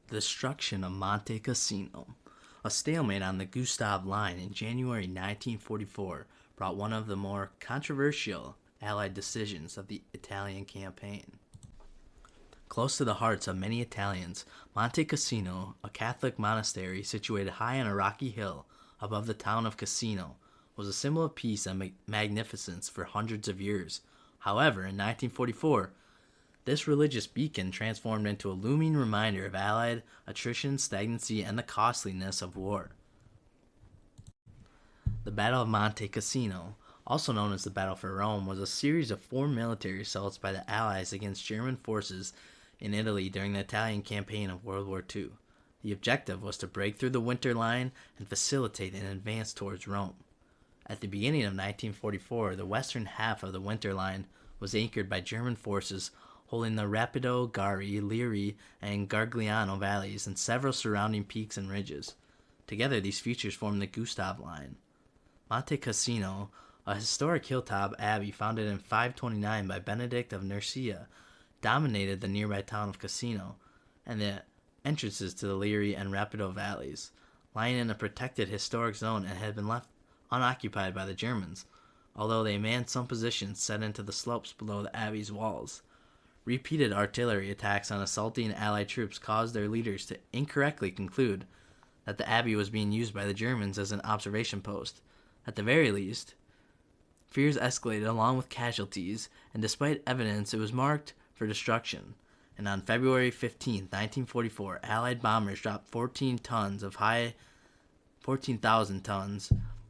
The destruction of Monte Cassino. A stalemate on the Gustav Line in January 1944 brought one of the more controversial Allied decisions of the Italian campaign. Close to the hearts of many Italians, Monte Cassino, a Catholic monastery situated high on a rocky hill above the town of Cassino, was a symbol of peace and magnificence for hundreds of years. However, in 1944, this religious beacon transformed into a looming reminder of Allied attrition, stagnancy, and the costliness of war. The Battle of Monte Cassino, also known as the Battle for Rome, was a series of 4 military assaults by the Allies against German forces in Italy during the Italian campaign of World War II. The objective was to break through the winter line and facilitate an advance towards Rome. At the beginning of 1944, the western half of the winter line was anchored by German forces holding the Rapido, Gari, Liri, and Gargliano valleys and several surrounding peaks and ridges. Together, these features form the Gustav Line. Monte Cassino, a historic hilltop abbey founded in 529 by Benedict of Nursia, dominated the nearby town of Cassino and the entrances to the Liri and Rapido valleys, lying in a protected historic zone and had been left unoccupied by the Germans, although they manned some positions set into the slopes below the abbey's walls. Repeated artillery attacks on assaulting Allied troops caused their leaders to incorrectly conclude that the abbey was being used by the Germans as an observation post. At the very least, fears escalated along with casualties, and despite evidence, it was marked for destruction. And on February 15, 1944, Allied bombers dropped 14,000 tons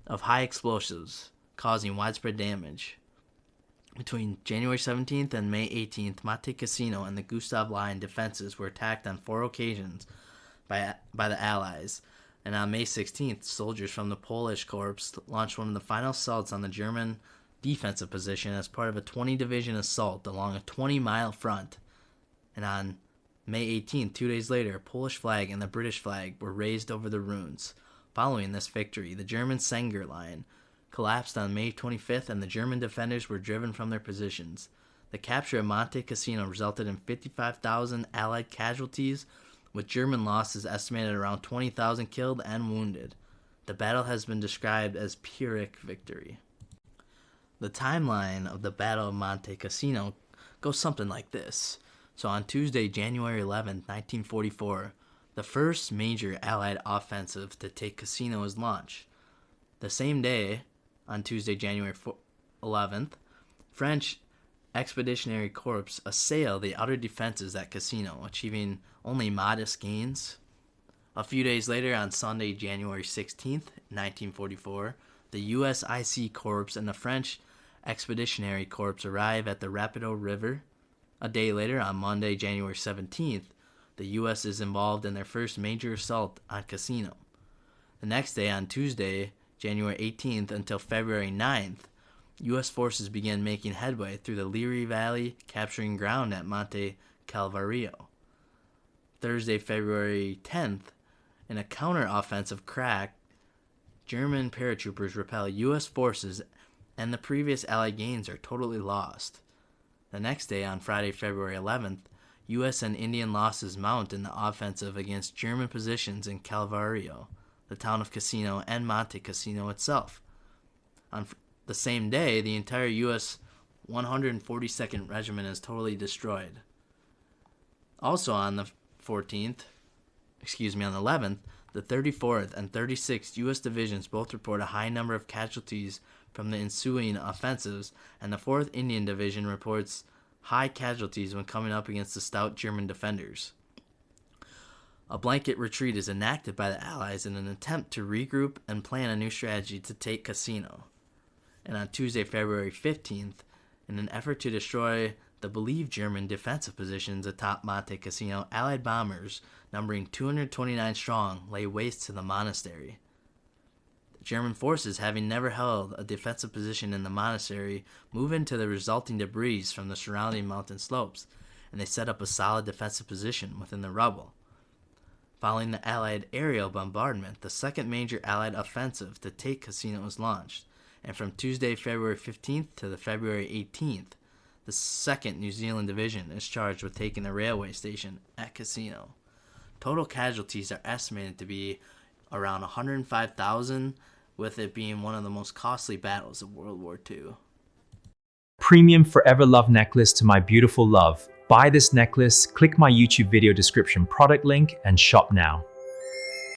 of high explosives, causing widespread damage. Between January 17th and May 18th, Monte Cassino and the Gustav Line defenses were attacked on 4 occasions by the Allies, and on May 16th, soldiers from the Polish Corps launched one of the final assaults on the German defensive position as part of a 20-division assault along a 20-mile front. And on May 18th, 2 days later, a Polish flag and the British flag were raised over the ruins. Following this victory, the German Senger Line collapsed on May 25th, and the German defenders were driven from their positions. The capture of Monte Cassino resulted in 55,000 Allied casualties, with German losses estimated around 20,000 killed and wounded. The battle has been described as Pyrrhic victory. The timeline of the Battle of Monte Cassino goes something like this. So on Tuesday, January 11, 1944, the first major Allied offensive to take Cassino was launched. The same day, on Tuesday, January 11th, French Expeditionary Corps assailed the outer defenses at Cassino, achieving only modest gains. A few days later, on Sunday, January 16th, 1944, the USIC Corps and the French Expeditionary Corps arrive at the Rapido River. A day later, on Monday, January 17th, the U.S. is involved in their first major assault on Cassino. The next day, on Tuesday, January 18th until February 9th, U.S. forces began making headway through the Liri Valley, capturing ground at Monte Calvario. Thursday, February 10th, in a counter-offensive crack, German paratroopers repel U.S. forces, and the previous Allied gains are totally lost. The next day, on Friday, February 11th, U.S. and Indian losses mount in the offensive against German positions in Calvario, the town of Cassino, and Monte Cassino itself. On the same day, the entire U.S. 142nd Regiment is totally destroyed. Also on the 11th, the 34th and 36th U.S. divisions both report a high number of casualties from the ensuing offensives, and the 4th Indian Division reports high casualties when coming up against the stout German defenders. A blanket retreat is enacted by the Allies in an attempt to regroup and plan a new strategy to take Cassino. And on Tuesday, February 15th, in an effort to destroy the believed German defensive positions atop Monte Cassino, Allied bombers, numbering 229 strong, lay waste to the monastery. The German forces, having never held a defensive position in the monastery, move into the resulting debris from the surrounding mountain slopes, and they set up a solid defensive position within the rubble. Following the Allied aerial bombardment, the second major Allied offensive to take Cassino was launched, and from Tuesday, February 15th to the February 18th, the 2nd New Zealand Division is charged with taking the railway station at Cassino. Total casualties are estimated to be around 105,000, with it being one of the most costly battles of World War II. Premium Forever Love necklace to my beautiful love. Buy this necklace, click my YouTube video description product link, and shop now.